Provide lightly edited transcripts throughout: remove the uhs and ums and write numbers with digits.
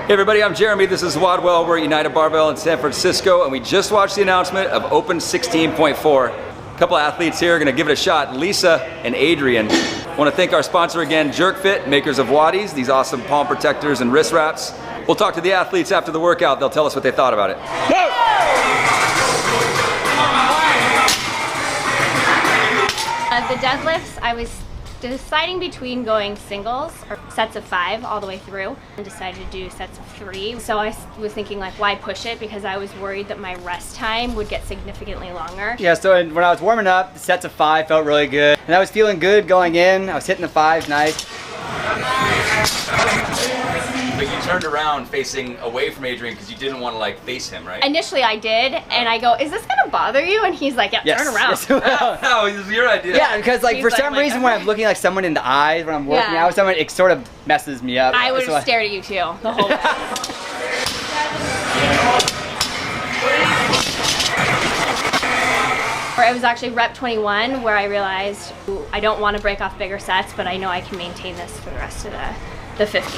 Hey everybody, I'm Jeremy. This is WODwell. We're at United Barbell in San Francisco, and we just watched the announcement of Open 16.4. A couple athletes here are gonna give it a shot, Lisa and Adrian. I wanna thank our sponsor again, JerkFit, makers of WODs, these awesome palm protectors and wrist wraps. We'll talk to the athletes after the workout. They'll tell us what they thought about it. The deadlifts, I was deciding between going singles or sets of 5 all the way through, and decided to do sets of 3. So I was thinking, like, why push it? Because I was worried that my rest time would get significantly longer. Yeah, so when I was warming up, the sets of 5 felt really good. And I was feeling good going in. I was hitting the 5s nice. But you turned around facing away from Adrian because you didn't want to like face him, right? Initially I did, and I go, is this gonna bother you? And he's like, yeah, Yes. turn around. Yes. No, it was your idea. Yeah, because like He's for like, some reason when I'm looking like someone in the eyes when I'm working Yeah. out with someone, it sort of messes me up. I would So have stared at you too, the whole way. Or it was actually rep 21 where I realized, ooh, I don't want to break off bigger sets, but I know I can maintain this for the rest of the 50.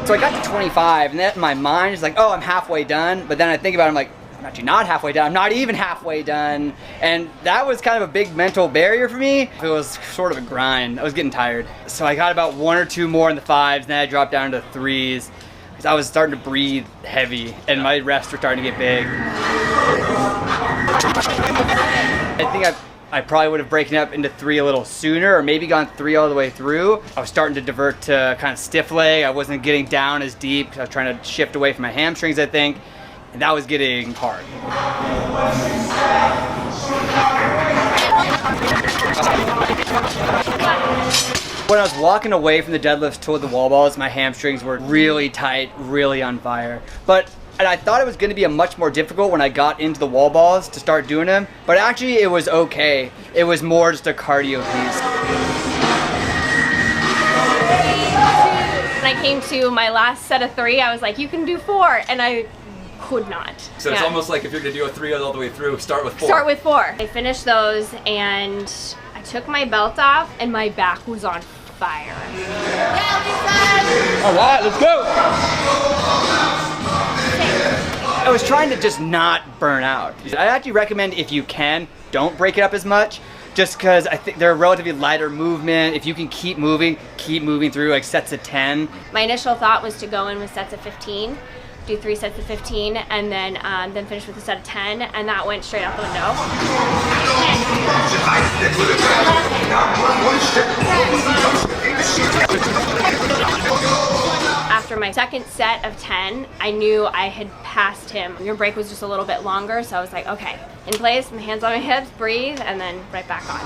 So I got to 25, and then in my mind is like, oh, I'm halfway done. But then I think about it, I'm like, I'm actually not halfway done. I'm not even halfway done. And that was kind of a big mental barrier for me. It was sort of a grind. I was getting tired. So I got about 1 or 2 more in the 5s, and then I dropped down to 3s. Because I was starting to breathe heavy, and my reps were starting to get big. I think I probably would have broken up into 3 a little sooner, or maybe gone 3 all the way through. I was starting to divert to kind of stiff leg. I wasn't getting down as deep because I was trying to shift away from my hamstrings, I think. And that was getting hard. When I was walking away from the deadlifts toward the wall balls, my hamstrings were really tight, really on fire. And I thought it was going to be a much more difficult when I got into the wall balls to start doing them, but actually it was okay. It was more just a cardio piece. When I came to my last set of 3, I was like, you can do 4, and I could not. So it's almost like if you're gonna do a 3 all the way through, start with 4. Start with 4. I finished those, and I took my belt off, and my back was on fire. All right, let's go. I was trying to just not burn out. I actually recommend, if you can, don't break it up as much, just because I think they're a relatively lighter movement. If you can keep moving through like sets of 10. My initial thought was to go in with sets of 15, do 3 sets of 15, and then finish with a set of 10, and that went straight out the window. After my second set of 10, I knew I had passed him. Your break was just a little bit longer, so I was like, okay, in place, my hands on my hips, breathe, and then right back on.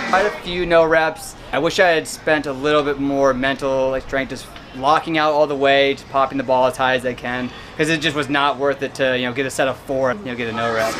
Quite a few no reps. I wish I had spent a little bit more mental strength, just locking out all the way, just popping the ball as high as I can, because it just was not worth it to get a set of 4, get a no rep.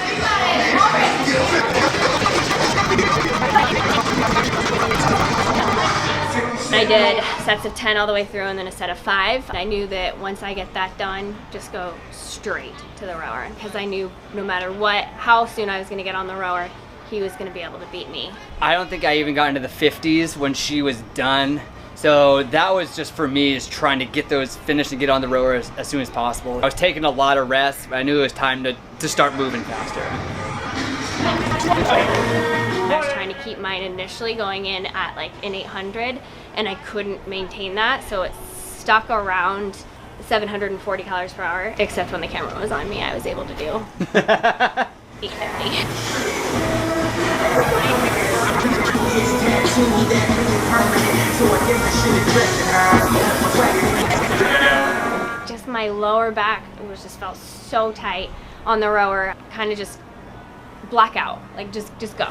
I did sets of 10 all the way through, and then a set of 5. I knew that once I get that done, just go straight to the rower, because I knew no matter how soon I was going to get on the rower, he was going to be able to beat me. I don't think I even got into the 50s when she was done. So that was just for me, just trying to get those finished and get on the rower as soon as possible. I was taking a lot of rest, but I knew it was time to start moving faster. I was trying to keep mine initially going in at like an 800, and I couldn't maintain that, so it stuck around 740 calories per hour, except when the camera was on me, I was able to do 850. Just my lower back felt so tight on the rower, kind of just blackout, like just go.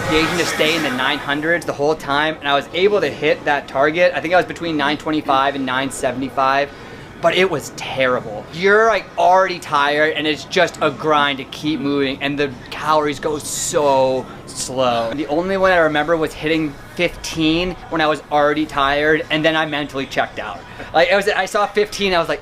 Gauging to stay in the 900s the whole time, and I was able to hit that target. I think I was between 925 and 975. but it was terrible. You're like already tired and it's just a grind to keep moving and the calories go so slow. The only one I remember was hitting 15 when I was already tired, and then I mentally checked out. Like I saw 15, I was like,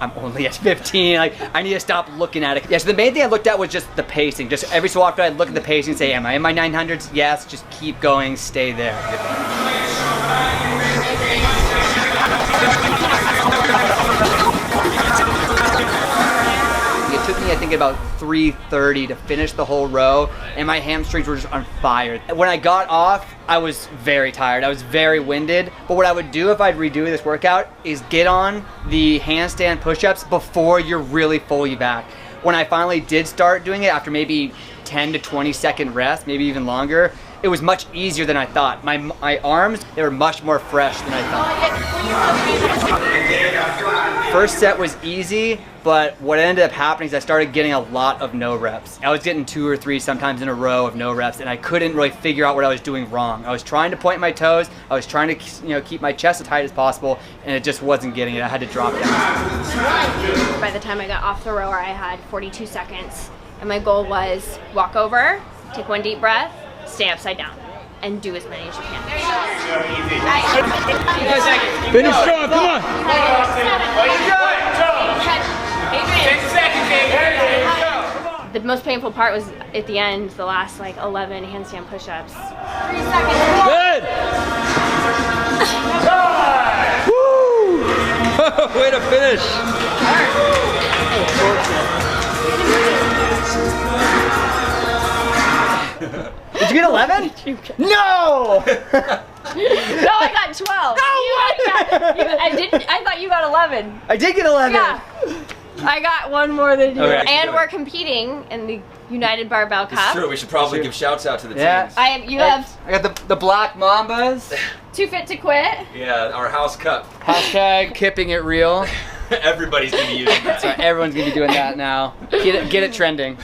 I'm only at 15, like I need to stop looking at it. Yeah, so the main thing I looked at was just the pacing. Just every so often I'd look at the pacing and say, am I in my 900s? Yes, just keep going, stay there. It took me, I think, about 3:30 to finish the whole row, and my hamstrings were just on fire. When I got off, I was very tired. I was very winded, but what I would do if I'd redo this workout is get on the handstand push-ups before you're really fully back. When I finally did start doing it after maybe 10 to 20 second rest, maybe even longer, it was much easier than I thought. My arms, they were much more fresh than I thought. First set was easy, but what ended up happening is I started getting a lot of no reps. I was getting 2 or 3 sometimes in a row of no reps, and I couldn't really figure out what I was doing wrong. I was trying to point my toes, I was trying to keep my chest as tight as possible, and it just wasn't getting it. I had to drop down. By the time I got off the rower, I had 42 seconds, and my goal was walk over, take 1 deep breath, stay upside down, and do as many as you can. Finish strong, come on. The most painful part was at the end, the last like 11 handstand push-ups. 3 seconds. Good. Woo! Way to finish. Did you get 11? No! No, I got 12. I thought you got 11. I did get 11. Yeah. I got one more than you. Okay. And we're competing in the United Barbell It's Cup. true, we should probably give shouts out to the Yeah. teams. You have I got the black mambas. Too Fit to Quit. Yeah, our house cup. Hashtag keeping it real. Everybody's gonna be using that. That's right, everyone's gonna be doing that now. Get it trending.